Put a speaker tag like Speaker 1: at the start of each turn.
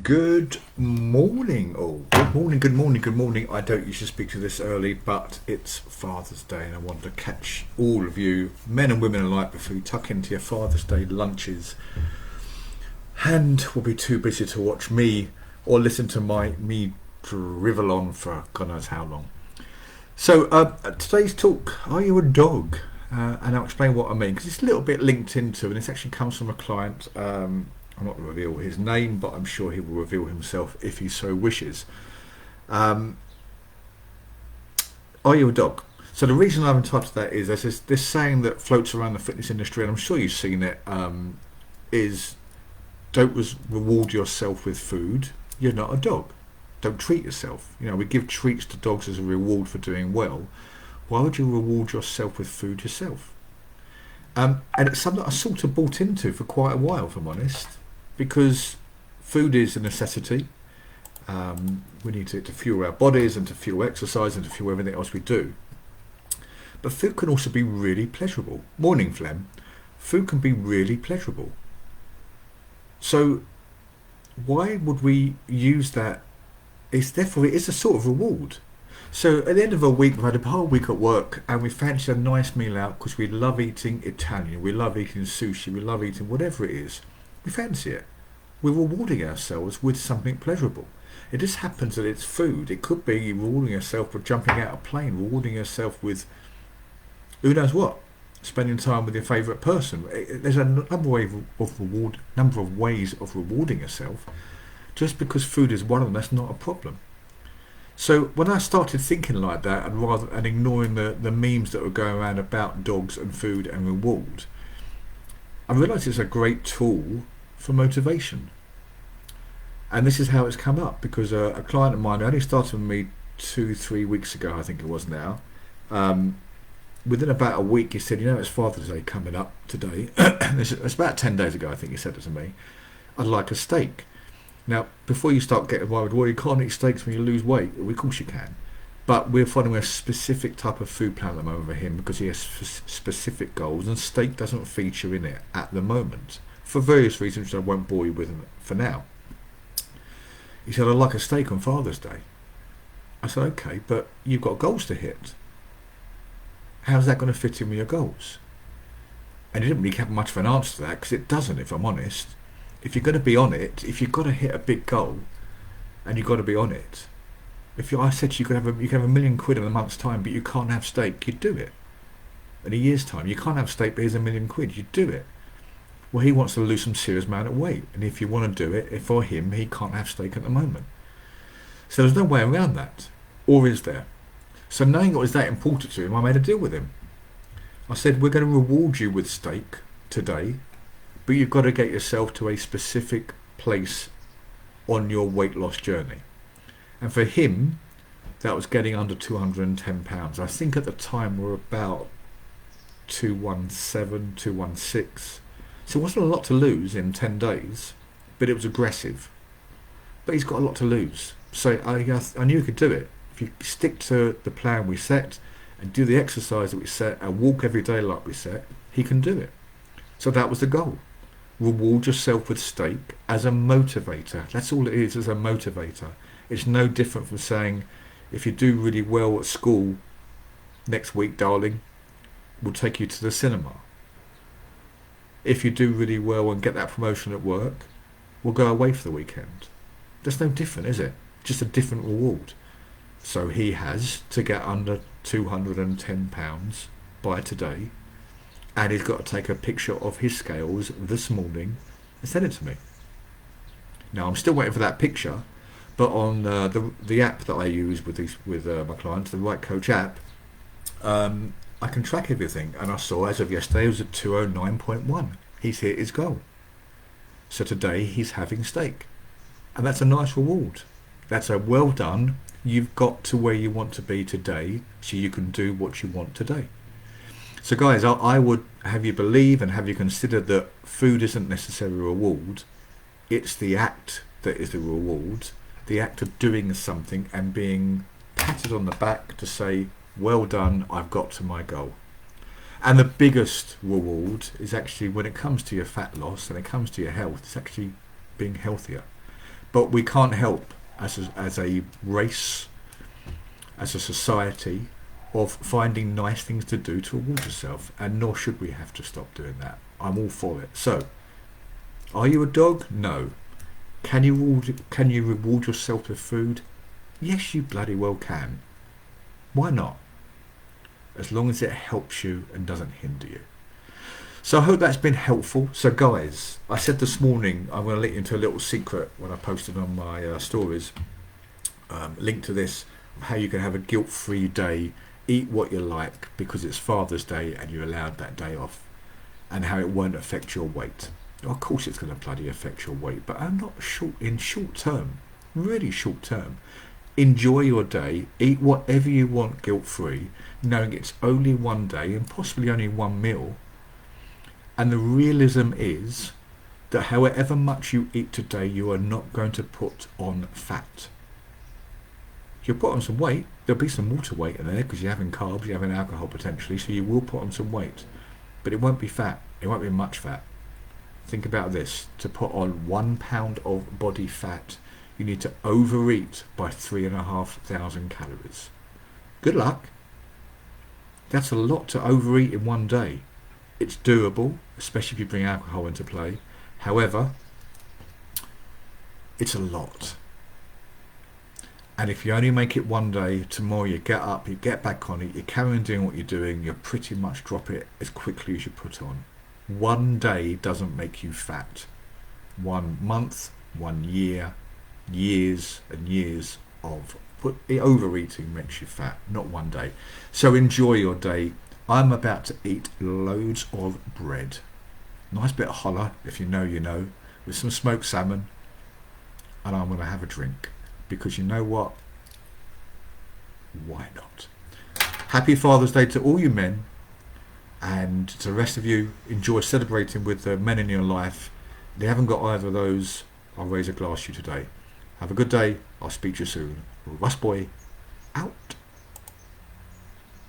Speaker 1: Good morning, all. Good morning, good morning, good morning. I don't usually speak to this early, but it's Father's Day, and I want to catch all of you, men and women alike, before you tuck into your Father's Day lunches and will be too busy to watch me or listen to me drivel on for God knows how long. So today's talk, are you a dog? And I'll explain what I mean, because it's a little bit linked into, and it actually comes from a client. I'm not going to reveal his name, but I'm sure he will reveal himself if he so wishes. Are you a dog? So the reason I've entitled that is there's this saying that floats around the fitness industry, and I'm sure you've seen it, is don't reward yourself with food. You're not a dog. Don't treat yourself. You know, we give treats to dogs as a reward for doing well. Why would you reward yourself with food yourself? And it's something I sort of bought into for quite a while, if I'm honest, because food is a necessity. We need it to fuel our bodies and to fuel exercise and to fuel everything else we do. But food can also be really pleasurable. Morning, Flem. Food can be really pleasurable. So why would we use that? It is a sort of reward. So at the end of a week, we've had a whole week at work and we fancy a nice meal out because we love eating Italian, we love eating sushi, we love eating whatever it is. We fancy it. We're rewarding ourselves with something pleasurable. It just happens that it's food. It could be rewarding yourself with jumping out of a plane, rewarding yourself with who knows what, spending time with your favourite person. There's a number of ways of rewarding yourself. Just because food is one of them, that's not a problem. So when I started thinking like that, and ignoring the memes that were going around about dogs and food and reward, I realised it's a great tool for motivation. And this is how it's come up, because a client of mine only started with me 2-3 weeks ago, I think it was now. Within about a week, he said, it's Father's Day coming up today. It's about 10 days ago, I think he said it to me. I'd like a steak. Now, before you start getting worried, well, you can't eat steaks when you lose weight. Well, of course you can. But we're following a specific type of food plan at the moment for him because he has specific goals, and steak doesn't feature in it at the moment for various reasons which I won't bore you with for now. He said, I'd like a steak on Father's Day. I said, okay, but you've got goals to hit. How's that going to fit in with your goals? And he didn't really have much of an answer to that, because it doesn't, if I'm honest. If you're going to be on it, if you've got to hit a big goal, and you've got to be on it, I said to you, you can have £1 million in a month's time, but you can't have steak, you'd do it. In a year's time, you can't have steak, but here's £1 million, you'd do it. Well, he wants to lose some serious amount of weight, and if you want to do it, for him, he can't have steak at the moment. So there's no way around that, or is there? So knowing it was that important to him, I made a deal with him. I said, we're going to reward you with steak today, but you've got to get yourself to a specific place on your weight loss journey. And for him, that was getting under 210 pounds. I think at the time we were about 217, 216. So it wasn't a lot to lose in 10 days, but it was aggressive. But he's got a lot to lose. So I knew he could do it. If you stick to the plan we set and do the exercise that we set and walk every day like we set, he can do it. So that was the goal. Reward yourself with steak as a motivator. That's all it is, as a motivator. It's no different from saying, if you do really well at school next week, darling, we'll take you to the cinema. If you do really well and get that promotion at work, we'll go away for the weekend. That's no different, is it? Just a different reward. So he has to get under 210 pounds by today, and he's got to take a picture of his scales this morning and send it to me. Now I'm still waiting for that picture, but on the app that I use with my clients, the Right Coach app, I can track everything, and I saw as of yesterday it was at 209.1. He's hit his goal. So today he's having steak, and that's a nice reward. That's a well done. You've got to where you want to be today, so you can do what you want today. So guys, I would have you believe and have you consider that food isn't necessarily a reward. It's the act that is the reward, the act of doing something and being patted on the back to say, well done, I've got to my goal. And the biggest reward is actually, when it comes to your fat loss and it comes to your health, it's actually being healthier. But we can't help as a race, as a society, of finding nice things to do to reward yourself, and nor should we have to stop doing that. I'm all for it. So, are you a dog? No. Can you reward yourself with food? Yes, you bloody well can. Why not? As long as it helps you and doesn't hinder you. So I hope that's been helpful. So guys, I said this morning, I'm going to let you into a little secret when I posted on my stories, link to this, how you can have a guilt-free day, eat what you like because it's Father's Day and you're allowed that day off, and how it won't affect your weight. Of course it's going to bloody affect your weight, but I'm not in short term, really short term. Enjoy your day, eat whatever you want guilt-free, knowing it's only one day and possibly only one meal. And the realism is that however much you eat today, you are not going to put on fat. You'll put on some weight. There'll be some water weight in there because you're having carbs, you're having alcohol potentially, so you will put on some weight. But it won't be fat. It won't be much fat. Think about this. To put on 1 pound of body fat, you need to overeat by 3,500 calories. Good luck. That's a lot to overeat in one day. It's doable, especially if you bring alcohol into play. However, it's a lot. And if you only make it one day, tomorrow you get up, you get back on it, you carry on doing what you're doing, you pretty much drop it as quickly as you put on. One day doesn't make you fat. 1 month, 1 year, years and years of overeating makes you fat, not one day. So enjoy your day. I'm about to eat loads of bread. Nice bit of challah, if you know, you know, with some smoked salmon, and I'm going to have a drink. Because you know what? Why not? Happy Father's Day to all you men, and to the rest of you, enjoy celebrating with the men in your life. If you haven't got either of those, I'll raise a glass to you today. Have a good day. I'll speak to you soon. Russ Boy, out.